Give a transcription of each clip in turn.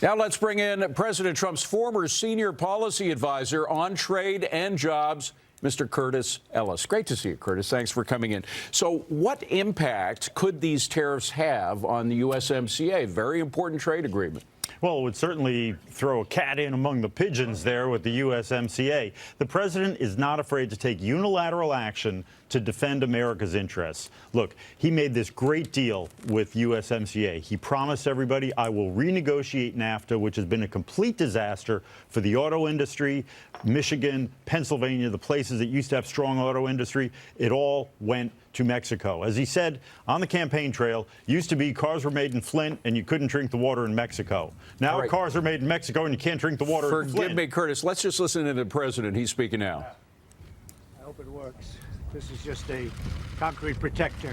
Now let's bring in President Trump's former senior policy advisor on trade and jobs, Mr. Curtis Ellis. Great to see you, Curtis. Thanks for coming in. So what impact could these tariffs have on the USMCA? Very important trade agreement. Well, it would certainly throw a cat in among the pigeons there with the USMCA. The president is not afraid to take unilateral action to defend America's interests. Look, he made this great deal with USMCA. He promised everybody, I will renegotiate NAFTA, which has been a complete disaster for the auto industry, Michigan, Pennsylvania, the places that used to have strong auto industry. It all went to Mexico. As he said on the campaign trail, used to be cars were made in Flint and you couldn't drink the water in Mexico. Now cars are made in Mexico and you can't drink the water in Flint. Forgive me, Curtis. Let's just listen to the president. He's speaking now. I hope it works. This is just a concrete protector,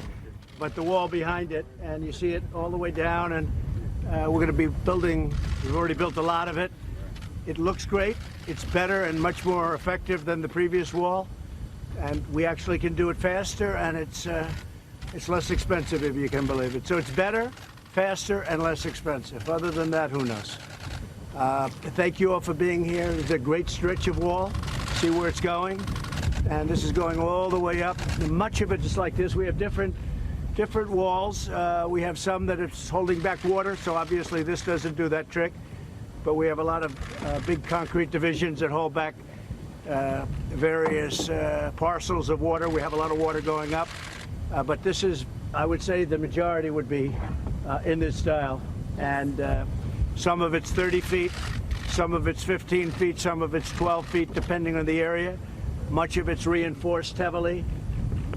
but the wall behind it, and you see it all the way down, and we're going to be building, we've already built a lot of it. It looks great. It's better and much more effective than the previous wall, and we actually can do it faster, and it's less expensive, if you can believe it. So it's better, faster, and less expensive. Other than that, who knows? Thank you all for being here. It's a great stretch of wall. See where it's going? And this is going all the way up. Much of it is like this. We have different walls. We have some that it's holding back water, so obviously this doesn't do that trick. But we have a lot of big concrete divisions that hold back various parcels of water. We have a lot of water going up. But this is, I would say, the majority would be in this style. And some of it's 30 feet, some of it's 15 feet, some of it's 12 feet, depending on the area. Much of it's reinforced heavily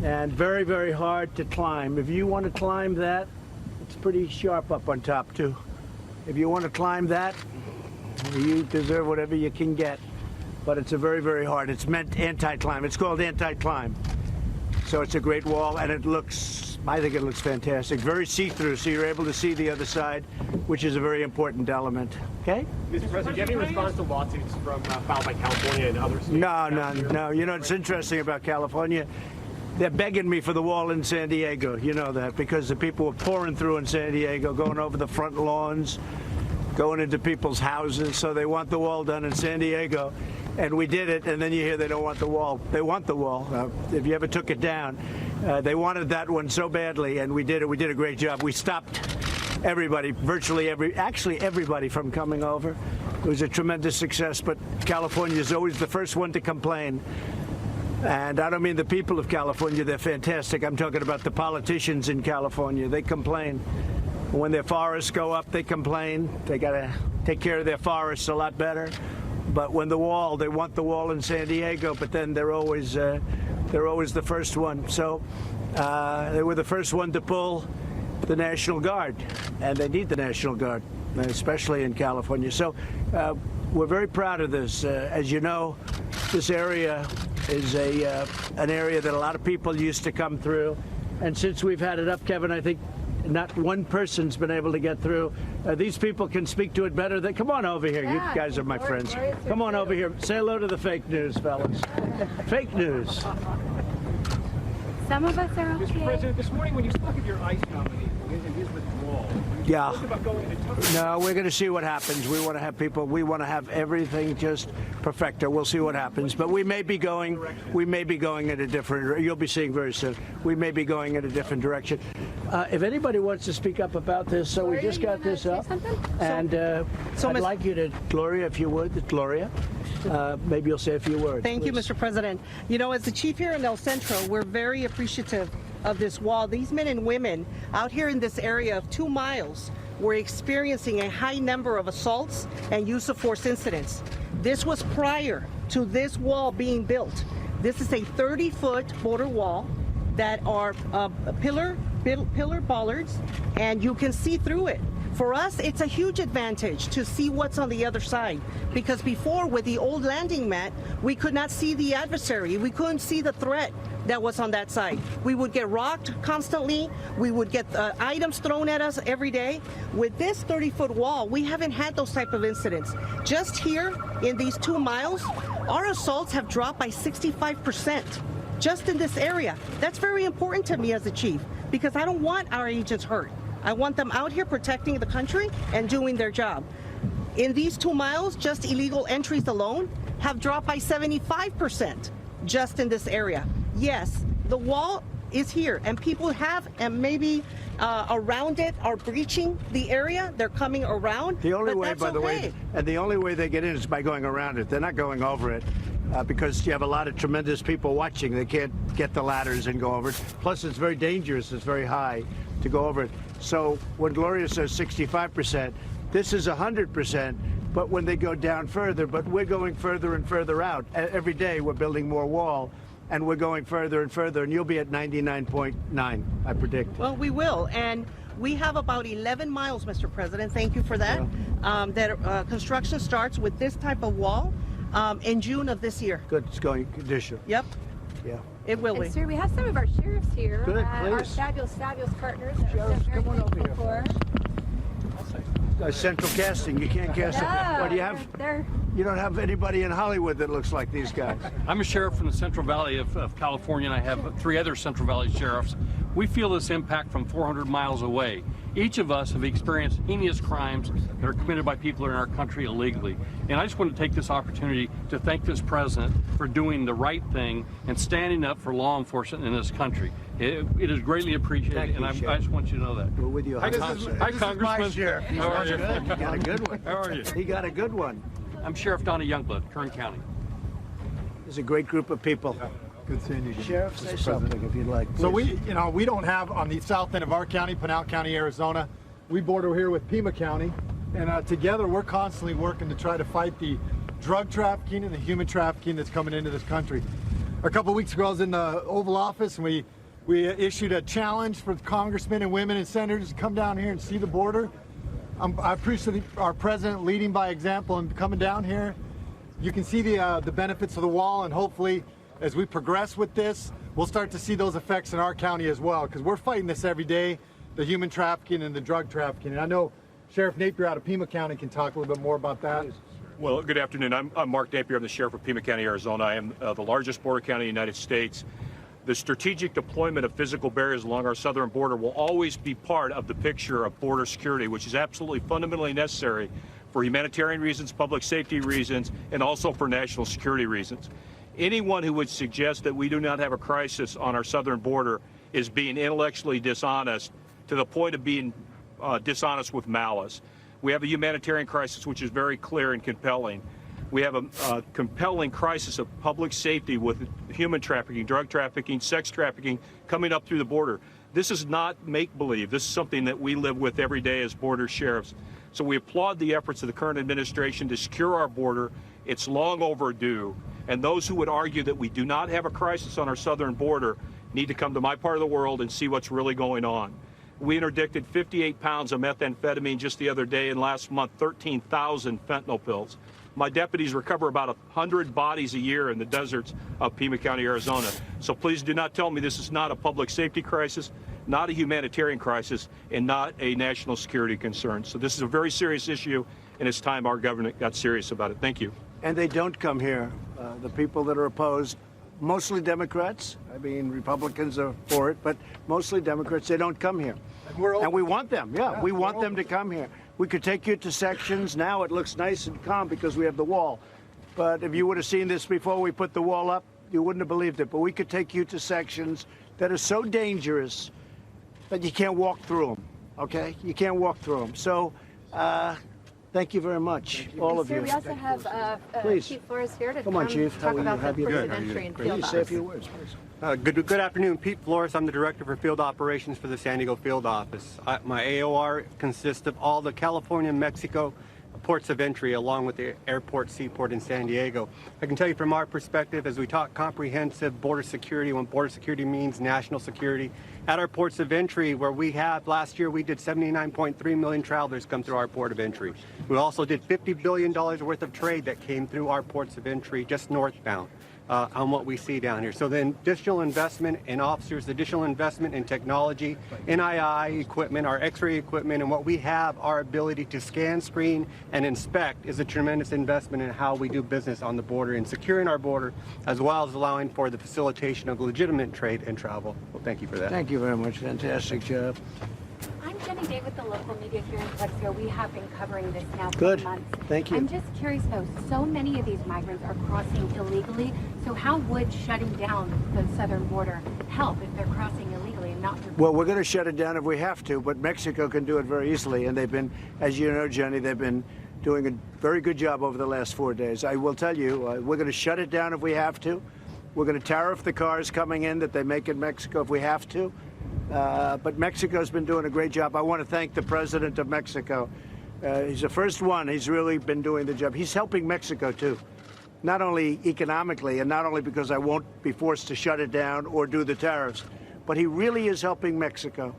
and very, very hard to climb. If you want to climb that, it's pretty sharp up on top, too. If you want to climb that, you deserve whatever you can get. But it's a very, very hard. It's meant anti-climb. It's called anti-climb. So it's a great wall, and it looks, I think it looks fantastic. Very see-through, so you're able to see the other side, which is a very important element. Okay? Mr. President, do you have any response to lawsuits from filed by California and other states? No. You know what's interesting about California? They're begging me for the wall in San Diego. You know that, because the people were pouring through in San Diego, going over the front lawns, going into people's houses. So they want the wall done in San Diego. And we did it, and then you hear they don't want the wall. They want the wall. If you ever took it down, they wanted that one so badly, and we did it. We did a great job. We stopped everybody, actually everybody from coming over. It was a tremendous success, but California is always the first one to complain. And I don't mean the people of California. They're fantastic. I'm talking about the politicians in California. They complain. When their forests go up, they complain. They got to take care of their forests a lot better. But when the wall, they want the wall in San Diego, but then they're always the first one. So they were the first one to pull the National Guard, and they need the National Guard, especially in California. So we're very proud of this. As you know, this area is an area that a lot of people used to come through, and since we've had it up, Kevin, I think not one person's been able to get through. These people can speak to it better. Come on over here. You guys are my friends. Come on over here. Say hello to the fake news, fellas. Fake news. Some of us are okay. Mr. President, this morning when you spoke of your ICE nominee and his withdrawal, yeah. you spoke about going into tough. No, we're going to see what happens. We want to have people. We want to have everything just perfecto. We'll see what happens. But we may be going. We may be going in a different. You'll be seeing very soon. We may be going in a different direction. If anybody wants to speak up about this, so we just got this up, and I'd like you to, Gloria, if you would, Gloria. Maybe you'll say a few words. Thank you, Mr. President. You know, as the chief here in El Centro, we're very appreciative of this wall. These men and women out here in this area of 2 miles were experiencing a high number of assaults and use of force incidents. This was prior to this wall being built. This is a 30-foot border wall that are pillar bollards, and you can see through it. For us, it's a huge advantage to see what's on the other side, because before, with the old landing mat, we could not see the adversary. We couldn't see the threat that was on that side. We would get rocked constantly. We would get items thrown at us every day. With this 30-foot wall, we haven't had those type of incidents. Just here in these 2 miles, our assaults have dropped by 65%. Just in this area. That's very important to me as a chief, because I don't want our agents hurt. I want them out here protecting the country and doing their job. In these 2 miles, just illegal entries alone have dropped by 75% just in this area. Yes, the wall is here, and people have, and maybe around it, are breaching the area. They're coming around. The only but way, that's by the way, okay. and the only way they get in is by going around it. They're not going over it because you have a lot of tremendous people watching. They can't get the ladders and go over it. Plus, it's very dangerous. It's very high to go over it. So when Gloria says 65%, this is 100%. But when they go down further, but we're going further and further out. Every day we're building more wall, and we're going further and further, and you'll be at 99.9, I predict. Well, we will, and we have about 11 miles, Mr. President. Thank you for that. Construction starts with this type of wall in June of this year. Good, it's going condition. Yep, Yeah. it will be. And sir, we have some of our sheriffs here. Good, Our please. fabulous partners. That we're Sheriffs, so very come on over thankful here. for. Central casting, you can't cast No, it. What do you have? they're You don't have anybody in Hollywood that looks like these guys. I'm a sheriff from the Central Valley of California, and I have 3 other Central Valley sheriffs. We feel this impact from 400 miles away. Each of us have experienced heinous crimes that are committed by people in our country illegally. And I just want to take this opportunity to thank this president for doing the right thing and standing up for law enforcement in this country. It is greatly appreciated, Thank you, and I Sheriff. just want you to know that. We're with you. Hi, Hi, Congressman. Sheriff. How are you? Good. You got a good one. How are you? He got a good one. I'm Sheriff Donnie Youngblood, Kern County. There's a great group of people. Good seeing you again. Sheriff, say something if you'd like. So please. we don't have on the south end of our county, Pinal County, Arizona. We border here with Pima County, and together we're constantly working to try to fight the drug trafficking and the human trafficking that's coming into this country. A couple weeks ago, I was in the Oval Office, and we issued a challenge for congressmen and women and senators to come down here and see the border. I appreciate our president leading by example and coming down here. You can see the benefits of the wall, and hopefully, as we progress with this, we'll start to see those effects in our county as well, because we're fighting this every day, the human trafficking and the drug trafficking. And I know Sheriff Napier out of Pima County can talk a little bit more about that. Well, good afternoon. I'm Mark Napier. I'm the Sheriff of Pima County, Arizona. I am the largest border county in the United States. The strategic deployment of physical barriers along our southern border will always be part of the picture of border security, which is absolutely fundamentally necessary for humanitarian reasons, public safety reasons, and also for national security reasons. Anyone who would suggest that we do not have a crisis on our southern border is being intellectually dishonest to the point of being dishonest with malice. We have a humanitarian crisis which is very clear and compelling. We have a compelling crisis of public safety with human trafficking, drug trafficking, sex trafficking coming up through the border. This is not make-believe. This is something that we live with every day as border sheriffs. So we applaud the efforts of the current administration to secure our border. It's long overdue. And those who would argue that we do not have a crisis on our southern border need to come to my part of the world and see what's really going on. We interdicted 58 pounds of methamphetamine just the other day, and last month 13,000 fentanyl pills. My deputies recover about 100 bodies a year in the deserts of Pima County, Arizona. So please do not tell me this is not a public safety crisis, not a humanitarian crisis, and not a national security concern. So this is a very serious issue, and it's time our government got serious about it. Thank you. And they don't come here. The people that are opposed, mostly Democrats. I mean, Republicans are for it, but mostly Democrats. They don't come here. And we want them. Yeah, we want them to come here. We could take you to sections. Now it looks nice and calm because we have the wall. But if you would have seen this before we put the wall up, you wouldn't have believed it. But we could take you to sections that are so dangerous that you can't walk through them. Okay? You can't walk through them. So, thank you very much, all of Sir, you. we also have Please. Chief Flores here to Come on, Chief. How talk are you? about Have the you ports good? of entry and field Please say a ops. few words, please. Good afternoon, Pete Flores. I'm the Director for Field Operations for the San Diego Field Office. My AOR consists of all the California and Mexico ports of entry along with the airport, seaport in San Diego. I can tell you from our perspective, as we talk comprehensive border security, when border security means national security, at our ports of entry where we have, last year we did 79.3 million travelers come through our port of entry. We also did $50 billion worth of trade that came through our ports of entry just northbound. On what we see down here. So the additional investment in officers, additional investment in technology, NII equipment, our x-ray equipment, and what we have, our ability to scan, screen, and inspect is a tremendous investment in how we do business on the border and securing our border, as well as allowing for the facilitation of legitimate trade and travel. Well, thank you for that. Thank you very much. Fantastic job. I'm Jenny Day with the local media here in Calexico. We have been covering this now for Good. months. Thank you. I'm just curious, though, so many of these migrants are crossing illegally. So how would shutting down the southern border help if they're crossing illegally and not through? Well, we're going to shut it down if we have to, but Mexico can do it very easily. And they've been, as you know, Jenny, they've been doing a very good job over the last 4 days. I will tell you, we're going to shut it down if we have to. We're going to tariff the cars coming in that they make in Mexico if we have to. But Mexico's been doing a great job. I want to thank the president of Mexico. He's the first one. He's really been doing the job. He's helping Mexico, too. Not only economically and not only because I won't be forced to shut it down or do the tariffs, but he really is helping Mexico.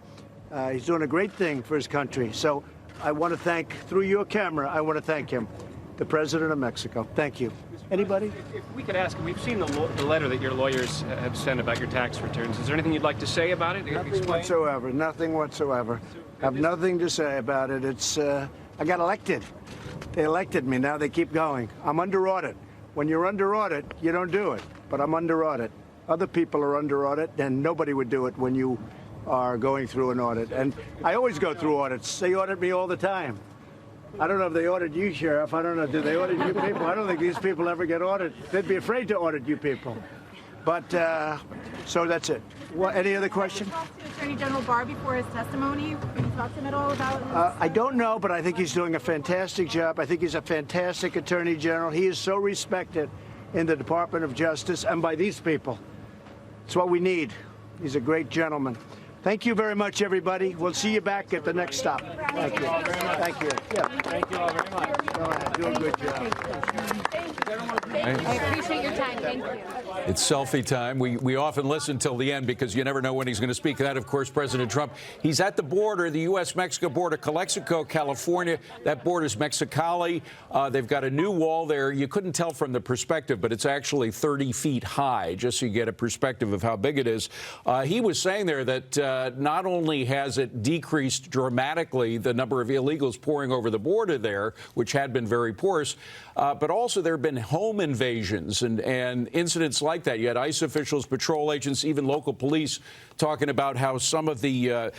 He's doing a great thing for his country. So I want to thank, through your camera, I want to thank him, the president of Mexico. Thank you. Anybody? If we could ask, we've seen the letter that your lawyers have sent about your tax returns. Is there anything you'd like to say about it? Nothing whatsoever. Nothing whatsoever. I have nothing to say about it. It's I got elected. They elected me. Now they keep going. I'm under audit. When you're under audit, you don't do it. But I'm under audit. Other people are under audit, and nobody would do it when you are going through an audit. And I always go through audits. They audit me all the time. I don't know if they audit you, Sheriff. I don't know. Do they audit you people? I don't think these people ever get audited. They'd be afraid to audit you people. But, so that's it. Any other question? Talk to Attorney General Barr before his testimony. Can you talk to him at all about I don't know, but I think he's doing a fantastic job. I think he's a fantastic Attorney General. He is so respected in the Department of Justice and by these people. It's what we need. He's a great gentleman. Thank you very much, everybody. We'll see you back at the next stop. Thank you. Thank you. Yeah. Thank you all very much. Go ahead. Do a good job. I appreciate your time. Thank you. It's selfie time. We often listen till the end because you never know when he's going to speak. That, of course, President Trump. He's at the border, the U.S.-Mexico border, Calexico, California. That border's Mexicali. They've got a new wall there. You couldn't tell from the perspective, but it's actually 30 feet high, just so you get a perspective of how big it is. He was saying there that not only has it decreased dramatically the number of illegals pouring over the border there, which had been very porous, but also there have been home invasions and incidents like that. You had ICE officials, patrol agents, even local police talking about how some of the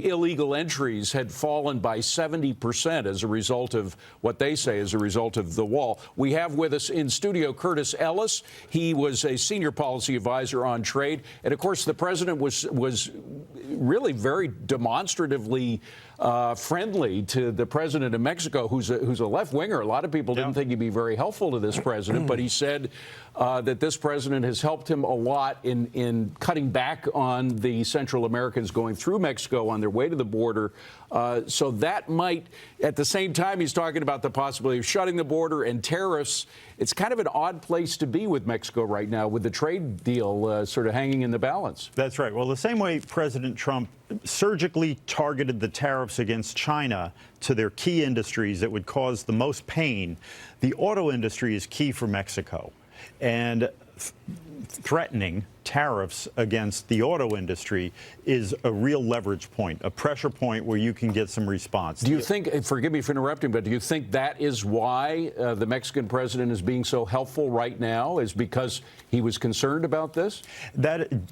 illegal entries had fallen by 70% as a result of what they say is a result of the wall. We have with us in studio Curtis Ellis. He was a senior policy advisor on trade. And, of course, the president was really very demonstratively friendly to the president of Mexico, who's a left-winger. A lot of people didn't think he'd be very helpful to this president, but he said that this president has helped him a lot in cutting back on the Central Americans going through Mexico on their way to the border. So that might, at the same time, he's talking about the possibility of shutting the border and tariffs. It's kind of an odd place to be with Mexico right now, with the trade deal sort of hanging in the balance. That's right. Well, the same way President Trump surgically targeted the tariffs against China to their key industries that would cause the most pain, the auto industry is key for Mexico. And threatening tariffs against the auto industry is a real leverage point, a pressure point where you can get some response. Do you think, forgive me for interrupting, but do you think that is why the Mexican president is being so helpful right now, is because he was concerned about this?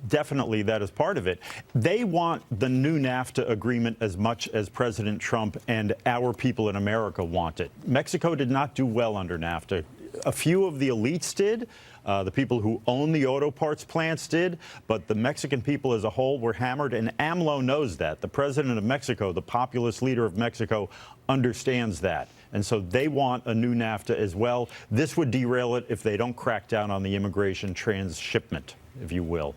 Definitely, that is part of it. They want the new NAFTA agreement as much as President Trump and our people in America want it. Mexico did not do well under NAFTA. A few of the elites did. The people who own the auto parts plants did, but the Mexican people as a whole were hammered, and AMLO knows that. The president of Mexico, the populist leader of Mexico, understands that. And so they want a new NAFTA as well. This would derail it if they don't crack down on the immigration transshipment, if you will.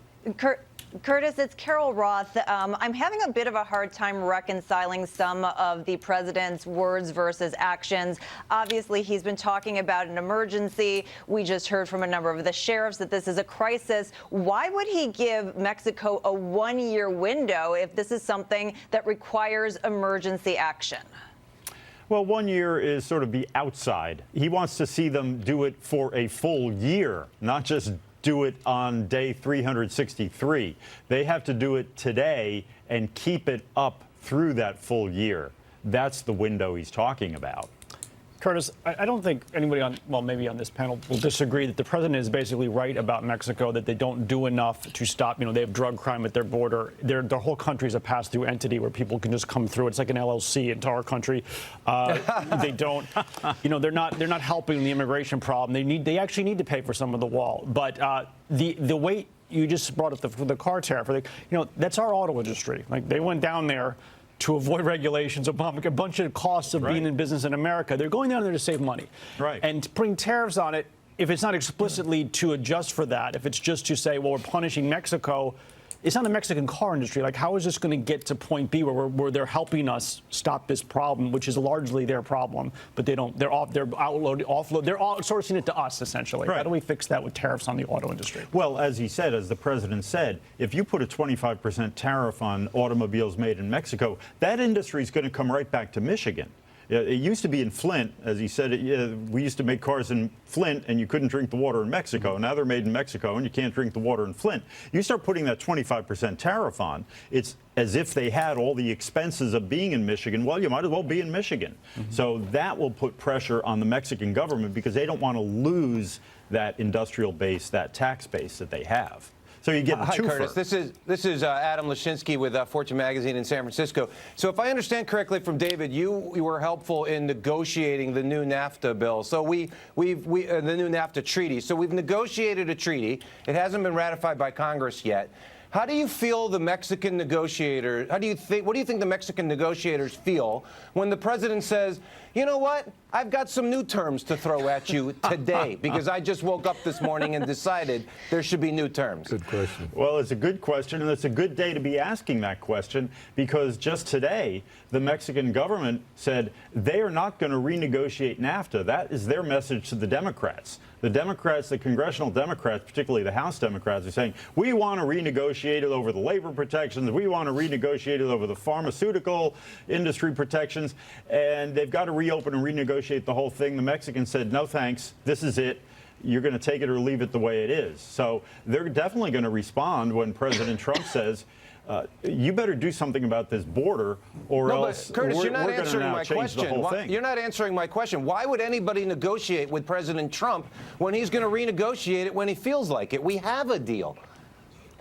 Curtis, it's Carol Roth. I'm having a bit of a hard time reconciling some of the president's words versus actions. Obviously, he's been talking about an emergency. We just heard from a number of the sheriffs that this is a crisis. Why would he give Mexico a one-year window if this is something that requires emergency action? Well, 1 year is sort of the outside. He wants to see them do it for a full year, not just do it on day 363. They have to do it today and keep it up through that full year. That's the window he's talking about. Curtis, I don't think anybody maybe on this panel will disagree that the president is basically right about Mexico, that they don't do enough to stop. They have drug crime at their border. Their whole country is a pass-through entity where people can just come through. It's like an LLC into our country. They don't, they're not helping the immigration problem. They actually need to pay for some of the wall. But the way you just brought up the car tariff, that's our auto industry. Like, they went down there to avoid regulations, a bunch of costs of being in business in America. They're going down there to save money. Right. And putting tariffs on it, if it's not explicitly to adjust for that, if it's just to say, well, we're punishing Mexico, it's not the Mexican car industry. Like, how is this going to get to point B where they're helping us stop this problem, which is largely their problem, but they're outsourcing it to us, essentially. Right. How do we fix that with tariffs on the auto industry? Well, as the president said, if you put a 25% tariff on automobiles made in Mexico, that industry is going to come right back to Michigan. It used to be in Flint, as he said. We used to make cars in Flint, and you couldn't drink the water in Mexico. Now they're made in Mexico, and you can't drink the water in Flint. You start putting that 25% tariff on, it's as if they had all the expenses of being in Michigan. Well, you might as well be in Michigan. So that will put pressure on the Mexican government because they don't want to lose that industrial base, that tax base that they have. So you get Hi, Curtis. This is Adam Lashinsky with Fortune Magazine in San Francisco. So if I understand correctly from David, you were helpful in negotiating the new NAFTA bill. So the new NAFTA treaty. So we've negotiated a treaty. It hasn't been ratified by Congress yet. How do you feel the Mexican negotiators, what do you think the Mexican negotiators feel when the president says, you know what, I've got some new terms to throw at you today because I just woke up this morning and decided there should be new terms? Good question. Well, it's a good question, and it's a good day to be asking that question because just today, the Mexican government said they are not going to renegotiate NAFTA. That is their message to the Democrats. The Democrats, the congressional Democrats, particularly the House Democrats, are saying, we want to renegotiate it over the labor protections. We want to renegotiate it over the pharmaceutical industry protections. And they've got to reopen and renegotiate the whole thing. The Mexicans said, no, thanks. This is it. You're going to take it or leave it the way it is. So they're definitely going to respond when President Trump says, you better do something about this border, or else Curtis, we're you're not going to answering now my change question. the whole thing. You're not answering my question. Why would anybody negotiate with President Trump when he's going to renegotiate it when he feels like it? We have a deal.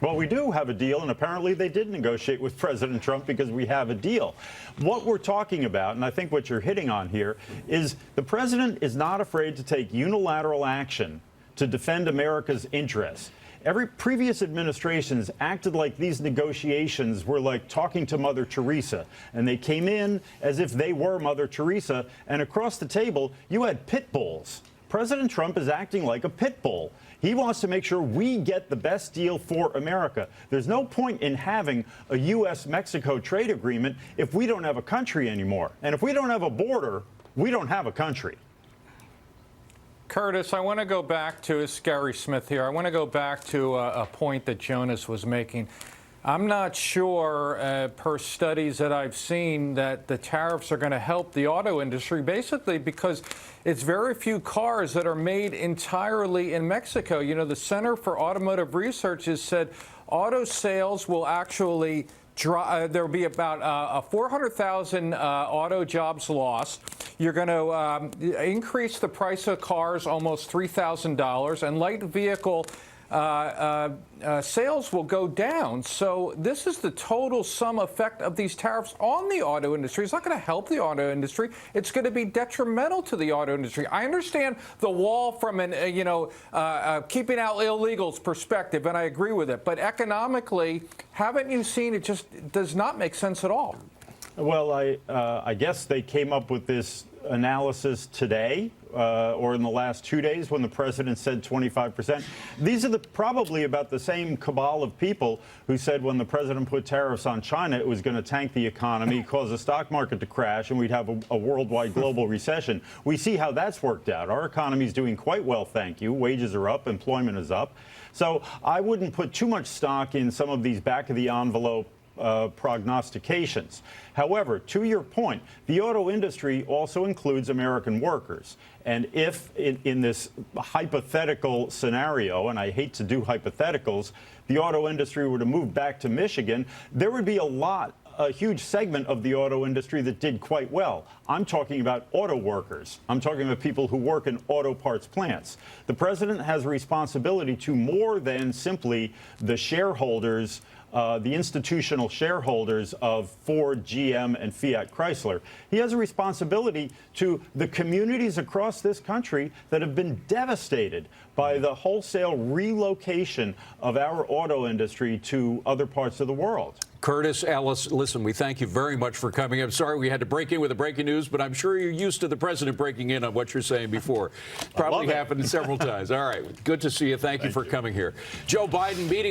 Well, we do have a deal, and apparently they did negotiate with President Trump because we have a deal. What we're talking about, and I think what you're hitting on here, is the president is not afraid to take unilateral action to defend America's interests. Every previous administrations acted like these negotiations were like talking to Mother Teresa, and they came in as if they were Mother Teresa, and across the table you had pit bulls. President Trump is acting like a pit bull. He wants to make sure we get the best deal for America. There's no point in having a U.S.-Mexico trade agreement if we don't have a country anymore. And if we don't have a border, we don't have a country. Curtis, I want to go back to, it's Gary Smith here. I want to go back to a point that Jonas was making. I'm not sure, per studies that I've seen, that the tariffs are going to help the auto industry, basically because it's very few cars that are made entirely in Mexico. You know, the Center for Automotive Research has said auto sales will actually there will be about 400,000 auto jobs lost. You're going to increase the price of cars almost $3,000, and light vehicle sales will go down. So this is the total sum effect of these tariffs on the auto industry. It's not going to help the auto industry. It's going to be detrimental to the auto industry. I understand the wall from an keeping out illegals perspective, and I agree with it. But economically, haven't you seen it just does not make sense at all? Well, I guess they came up with this analysis today or in the last 2 days when the president said 25%. These are probably about the same cabal of people who said when the president put tariffs on China, it was going to tank the economy, cause the stock market to crash, and we'd have a worldwide global recession. We see how that's worked out. Our economy is doing quite well, thank you. Wages are up, employment is up. So I wouldn't put too much stock in some of these back-of-the-envelope prognostications. However, to your point, the auto industry also includes American workers. And if in this hypothetical scenario, and I hate to do hypotheticals, the auto industry were to move back to Michigan, there would be a lot a huge segment of the auto industry that did quite well. I'm talking about auto workers. I'm talking about people who work in auto parts plants. The president has a responsibility to more than simply the shareholders, the institutional shareholders of Ford, GM, and Fiat Chrysler. He has a responsibility to the communities across this country that have been devastated by the wholesale relocation of our auto industry to other parts of the world. Curtis, Ellis, listen, we thank you very much for coming. I'm sorry we had to break in with the breaking news, but I'm sure you're used to the president breaking in on what you're saying before. Probably happened several times. All right, good to see you. Thank you for coming here. Joe Biden meeting